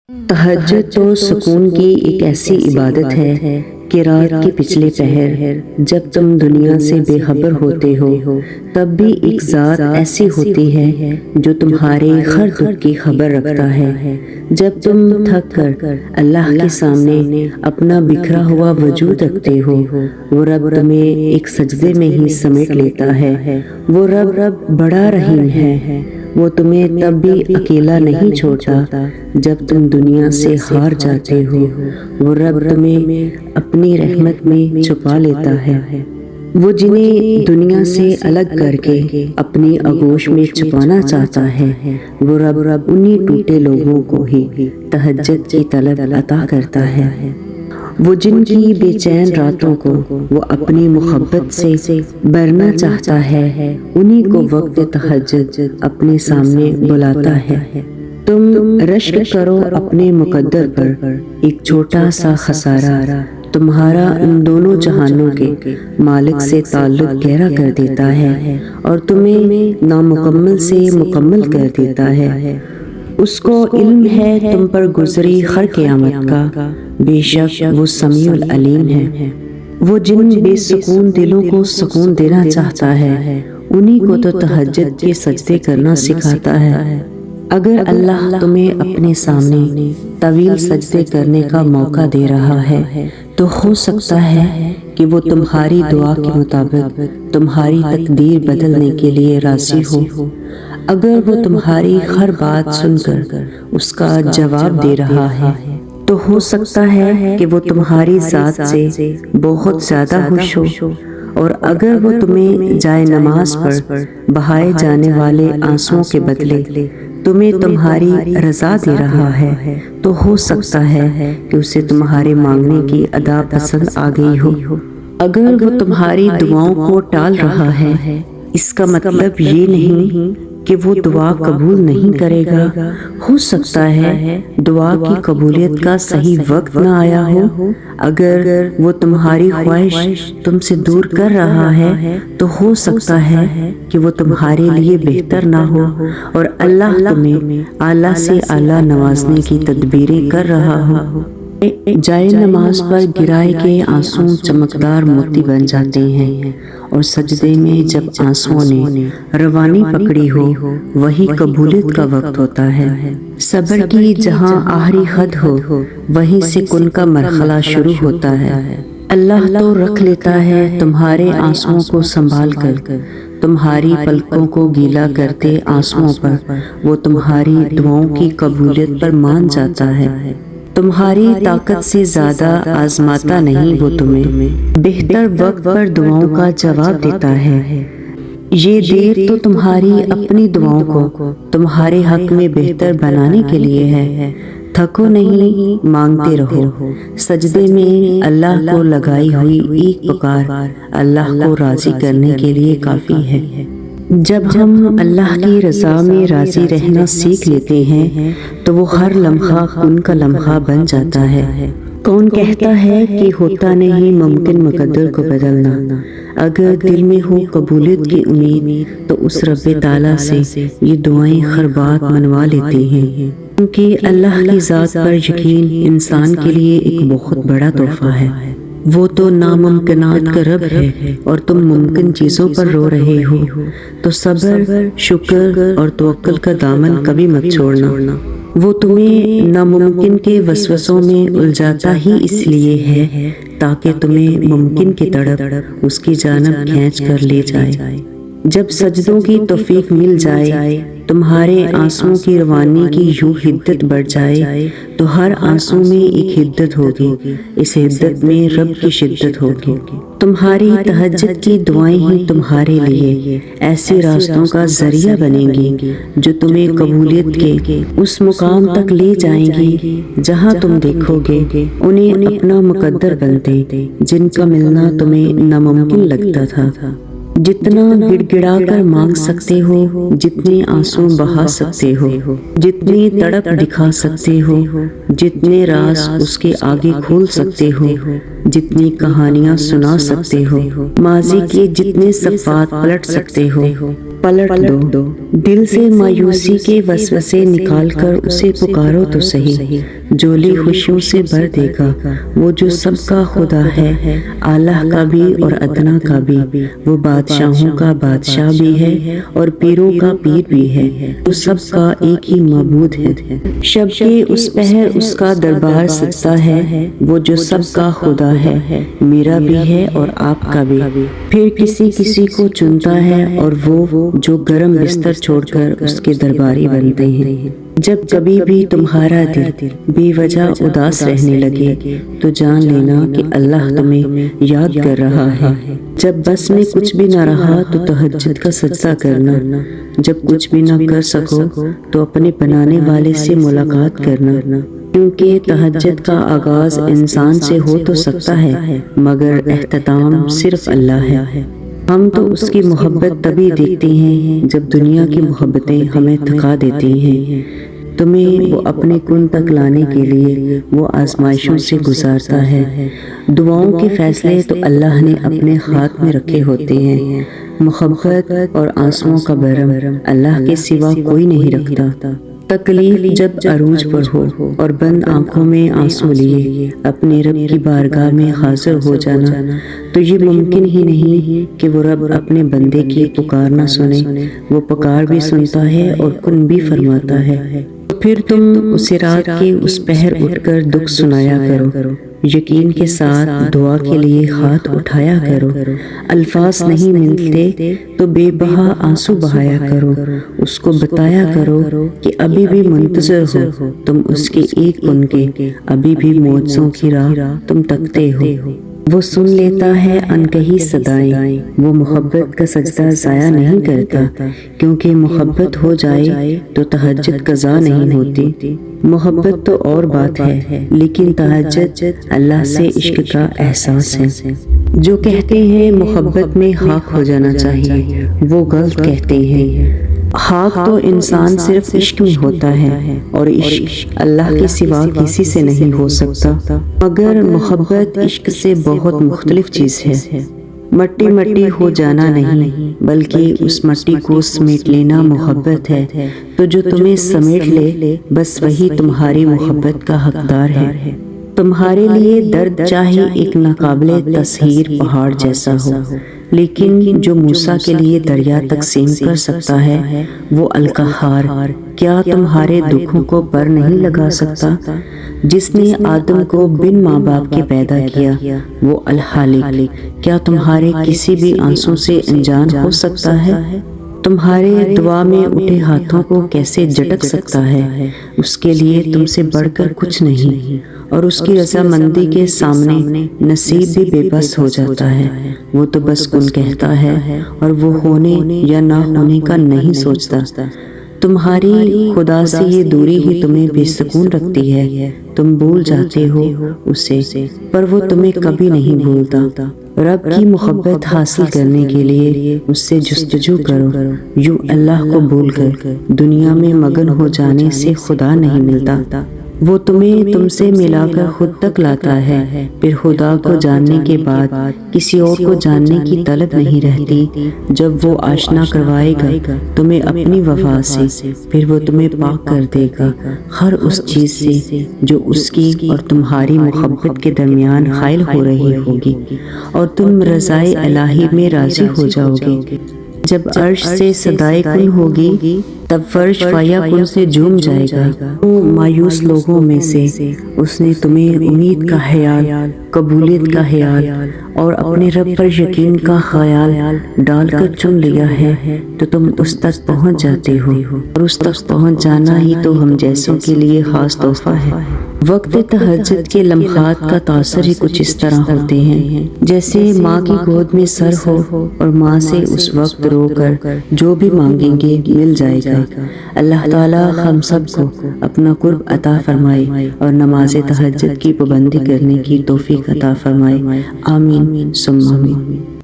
تہجد تو سکون کی ایک ایسی عبادت ہے کہ رات کے پچھلے پہر جب تم دنیا سے بے خبر ہوتے ہو تب بھی ایک ذات ایسی ہوتی ہے جو تمہارے ہر دکھ کی خبر رکھتا ہے۔ جب تم تھک کر اللہ کے سامنے اپنا بکھرا ہوا وجود رکھتے ہو، وہ رب تمہیں ایک سجدے میں ہی سمیٹ لیتا ہے۔ وہ رب بڑا رحیم ہے، وہ تمہیں تب بھی اکیلا نہیں چھوڑتا جب تم دنیا سے ہار جاتے ہو۔ وہ رب تمہیں اپنی رحمت میں چھپا لیتا ہے۔ وہ جنہیں دنیا سے الگ کر کے اپنی آغوش میں چھپانا چاہتا ہے، وہ رب انہی ٹوٹے لوگوں کو ہی تہجد کی طلب عطا کرتا ہے۔ وہ جن کی بے چین راتوں کو وہ اپنی محبت سے برنا چاہتا ہے، انہی کو وقت تہجد اپنے سامنے بلاتا ہے۔ تم رشک کرو اپنے مقدر پر، ایک چھوٹا سا خسارہ تمہارا ان دونوں جہانوں کے مالک سے تعلق گہرا کر دیتا ہے اور تمہیں نامکمل سے مکمل کر دیتا ہے۔ اس کو علم ہے تم پر گزری ہر قیامت کا، بے شک وہ سمیع العلیم ہے۔ وہ جن بے سکون دلوں کو سکون دینا چاہتا ہے، انہی کو تو تہجد کے سجدے کرنا سکھاتا ہے۔ اگر اللہ تمہیں اپنے سامنے طویل سجدے کرنے کا موقع دے رہا ہے تو ہو سکتا ہے کہ وہ تمہاری دعا کے مطابق تمہاری تقدیر بدلنے کے لیے راضی ہو۔ اگر وہ تمہاری ہر بات سن کر اس کا جواب دے رہا ہے تو ہو سکتا ہے کہ وہ تمہاری ذات سے بہت زیادہ خوش ہو۔ اور اگر وہ تمہیں جائے نماز پر بہائے جانے والے آنسوؤں کے بدلے تمہیں تمہاری رضا دے رہا ہے تو ہو سکتا ہے کہ اسے تمہارے مانگنے کی ادا پسند آ گئی ہو۔ اگر وہ تمہاری دعاؤں کو ٹال رہا ہے، اس کا مطلب یہ نہیں کہ وہ دعا قبول نہیں کرے گا۔ ہو سکتا ہے دعا کی قبولیت کا صحیح وقت نہ آیا ہو۔ اگر وہ تمہاری خواہش تم سے دور کر رہا ہے تو ہو سکتا ہے کہ وہ تمہارے لیے بہتر نہ ہو اور اللہ تمہیں اعلیٰ سے اعلیٰ نوازنے کی تدبیریں کر رہا ہو۔ جائے نماز پر گرائے گئے آنسو چمکدار موتی بن جاتے ہیں، اور سجدے میں جب آنسوؤں نے روانی پکڑی ہو وہی قبولیت کا وقت ہوتا ہے۔ صبر کی جہاں آخری حد ہو وہیں سے کن کا مرحلہ شروع ہوتا ہے۔ اللہ تو رکھ لیتا ہے تمہارے آنسوؤں کو سنبھال کر، تمہاری پلکوں کو گیلا کرتے آنسوؤں پر وہ تمہاری دعاؤں کی قبولیت پر مان جاتا ہے۔ تمہاری طاقت سے زیادہ آزماتا نہیں وہ تمہیں، بہتر وقت پر دعاؤں کا جواب دیتا ہے۔ یہ دیر تو تمہاری اپنی دعاؤں کو تمہارے حق میں بہتر بنانے کے لیے ہے۔ تھکو نہیں، مانگتے رہو۔ سجدے میں اللہ کو لگائی ہوئی ایک پکار اللہ کو راضی کرنے کے لیے کافی ہے۔ جب ہم اللہ کی رضا میں راضی رہنا سیکھ لیتے ہیں تو وہ ہر لمحہ کن کا لمحہ بن جاتا ہے۔ کون کہتا ہے کہ ہوتا نہیں ممکن مقدر کو بدلنا؟ اگر دل میں ہو قبولیت کی امید تو اس رب تعالیٰ سے یہ دعائیں ہر بات منوا لیتے ہیں، کیونکہ اللہ کی ذات پر یقین انسان کے لیے ایک بہت بڑا تحفہ ہے۔ وہ تو ناممکنات کا رب ہے اور تم ممکن چیزوں پر رو رہے ہو، تو صبر، شکر اور توکل کا دامن کبھی مت چھوڑنا۔ وہ تمہیں ناممکن کے وسوسوں میں الجھاتا ہی اس لیے ہے تاکہ تمہیں ممکن کی طرف اس کی جانب کھینچ کر لے جائے۔ جب سجدوں کی توفیق مل جائے، تمہارے آنسوؤں کی روانی کی یوں حدت بڑھ جائے تو ہر آنسو میں ایک حدت ہوگی، اس حدت میں رب کی شدت ہوگی۔ تمہاری تہجد کی دعائیں ہی تمہارے لیے ایسے راستوں کا ذریعہ بنیں گی جو تمہیں قبولیت کے اس مقام تک لے جائیں گی جہاں تم دیکھو گے انہیں اپنا مقدر بنتے، جن کا ملنا تمہیں ناممکن لگتا تھا۔ جتنا گڑ گڑا کر مانگ سکتے ہو، جتنے آنسو بہا سکتے ہو، جتنی تڑپ دکھا سکتے ہو، جتنے راز اس کے آگے کھول سکتے ہو، جتنی کہانیاں سنا سکتے ہو، ماضی کے جتنے صفحات پلٹ سکتے ہو، پلٹ دو۔ دل سے مایوسی کے وسوسے نکال کر اسے پکارو تو صحیح، جھولی خوشیوں سے بھر دے گا وہ جو سب کا خدا ہے، اعلیٰ کا بھی اور ادنا کا بھی، وہ بادشاہوں کا بادشاہ بھی ہے اور پیروں کا پیر بھی ہے، وہ سب کا ایک ہی معبود ہے۔ شب کے اس پہر اس کا دربار سجتا ہے، وہ جو سب کا خدا ہے، میرا بھی ہے اور آپ کا بھی۔ پھر کسی کسی کو چنتا ہے اور وہ جو گرم بستر چھوڑ کر اس کے درباری بنتے ہیں۔ جب کبھی بھی تمہارا دل بے وجہ اداس رہنے لگے تو جان لینا کہ اللہ تمہیں یاد کر رہا ہے۔ جب بس میں کچھ بھی نہ رہا تو تہجد کا سجدہ کرنا، جب کچھ بھی نہ کر سکو تو اپنے بنانے والے سے ملاقات کرنا، کیونکہ تہجد کا آغاز انسان سے ہو تو سکتا ہے مگر اختتام صرف اللہ ہے۔ ہم تو اس کی محبت تبھی دیکھتے ہیں جب دنیا کی محبتیں ہمیں تھکا دیتی ہیں۔ تمہیں وہ اپنے کن تک لانے کے لیے وہ آزمائشوں سے گزارتا ہے۔ دعاؤں کے فیصلے تو اللہ نے اپنے ہاتھ میں رکھے ہوتے ہیں۔ محبت اور آنسوؤں کا بھرم اللہ کے سوا کوئی نہیں رکھتا۔ تکلیف جب عروج پر ہو اور بند آنکھوں میں آنسو لیے اپنے رب کی بارگاہ میں حاضر ہو جانا، تو یہ ممکن ہی نہیں کہ وہ رب اپنے بندے کی پکار نہ سنے۔ وہ پکار بھی سنتا ہے اور کن بھی فرماتا ہے۔ پھر تم اسے رات کے اس پہر اٹھ کر دکھ سنایا کرو، یقین کے ساتھ دعا کے لیے ہاتھ اٹھایا کرو۔ الفاظ نہیں ملتے تو بے بہا آنسو بہایا کرو، اس کو بتایا کرو کہ ابھی بھی منتظر ہو تم اس کے ایک کن کے، ابھی بھی معجزوں کی راہ تم تکتے ہو۔ وہ سن لیتا ہے انکہی صدائیں، وہ محبت کا سجدہ ضائع نہیں کرتا، کیونکہ محبت ہو جائے تو تہجد قضا نہیں ہوتی۔ محبت تو اور بات ہے، لیکن تہجد اللہ سے عشق کا احساس ہے۔ جو کہتے ہیں محبت میں خاک ہو جانا چاہیے وہ غلط کہتے ہیں۔ خاک تو انسان صرف عشق میں ہوتا ہے اور عشق اللہ کے سوا کسی سے نہیں ہو سکتا، مگر محبت عشق سے بہت مختلف چیز ہے۔ مٹی مٹی ہو جانا نہیں بلکہ اس مٹی کو سمیٹ لینا محبت ہے، تو جو تمہیں سمیٹ لے بس وہی تمہاری محبت کا حقدار ہے۔ تمہارے لیے درد چاہے ایک ناقابل تسخیر پہاڑ جیسا ہو، لیکن جو موسیٰ کے لیے دریا تقسیم کر سکتا ہے وہ القہار کیا تمہارے دکھوں کو پر نہیں لگا سکتا؟ جس نے آدم کو بن ماں باپ کے پیدا کیا وہ الخالق کیا تمہارے کسی بھی آنسوں سے انجان ہو سکتا ہے؟ تمہارے دعا میں اٹھے ہاتھوں کو کیسے جھٹک سکتا ہے؟ اس کے لیے تم سے بڑھ کر کچھ نہیں، اور اس کی رضامندی کے سامنے نصیب بھی بے بس ہو جاتا ہے۔ وہ تو بس کن کہتا ہے اور وہ ہونے یا نہ ہونے کا نہیں سوچتا۔ تمہاری خدا سے یہ دوری ہی تمہیں بے سکون رکھتی ہے۔ تم بھول جاتے ہو اسے پر وہ تمہیں کبھی نہیں بھولتا۔ رب کی محبت حاصل کرنے کے لیے اس سے جستجو کرو، یوں اللہ کو بھول کر دنیا میں مگن ہو جانے سے خدا نہیں ملتا۔ وہ تمہیں تم سے ملا کر خود تک لاتا ہے، پھر خدا کو جاننے کے بعد کسی اور کو جاننے کی طلب نہیں رہتی۔ جب وہ آشنا کروائے گا تمہیں اپنی وفا سے، پھر وہ تمہیں پاک کر دے گا ہر اس چیز سے جو اس کی اور تمہاری محبت کے درمیان حائل ہو رہی ہوگی، اور تم رضائے الہی میں راضی ہو جاؤ گے۔ جب عرش سے صدائے کن ہوگی تب فرش فایا کن سے جھوم جائے گا۔ مایوس لوگوں میں سے اس نے تمہیں امید کا خیال، قبولیت کا خیال اور اپنے رب پر یقین کا خیال ڈال کر چن لیا ہے تو تم اس تک پہنچ جاتے ہو، اور اس تک پہنچ جانا ہی تو ہم جیسوں کے لیے خاص تحفہ ہے۔ وقت تہجد کے لمحات کا تاثر ہی کچھ اس طرح ہوتے ہیں جیسے ماں کی گود میں سر ہو اور ماں سے اس وقت رو کر جو بھی مانگیں گے مل جائے گا۔ اللہ تعالیٰ ہم سب کو اپنا قرب عطا فرمائے اور نماز تہجد کی پابندی کرنے کی توفیق عطا فرمائے۔ آمین ثم آمین۔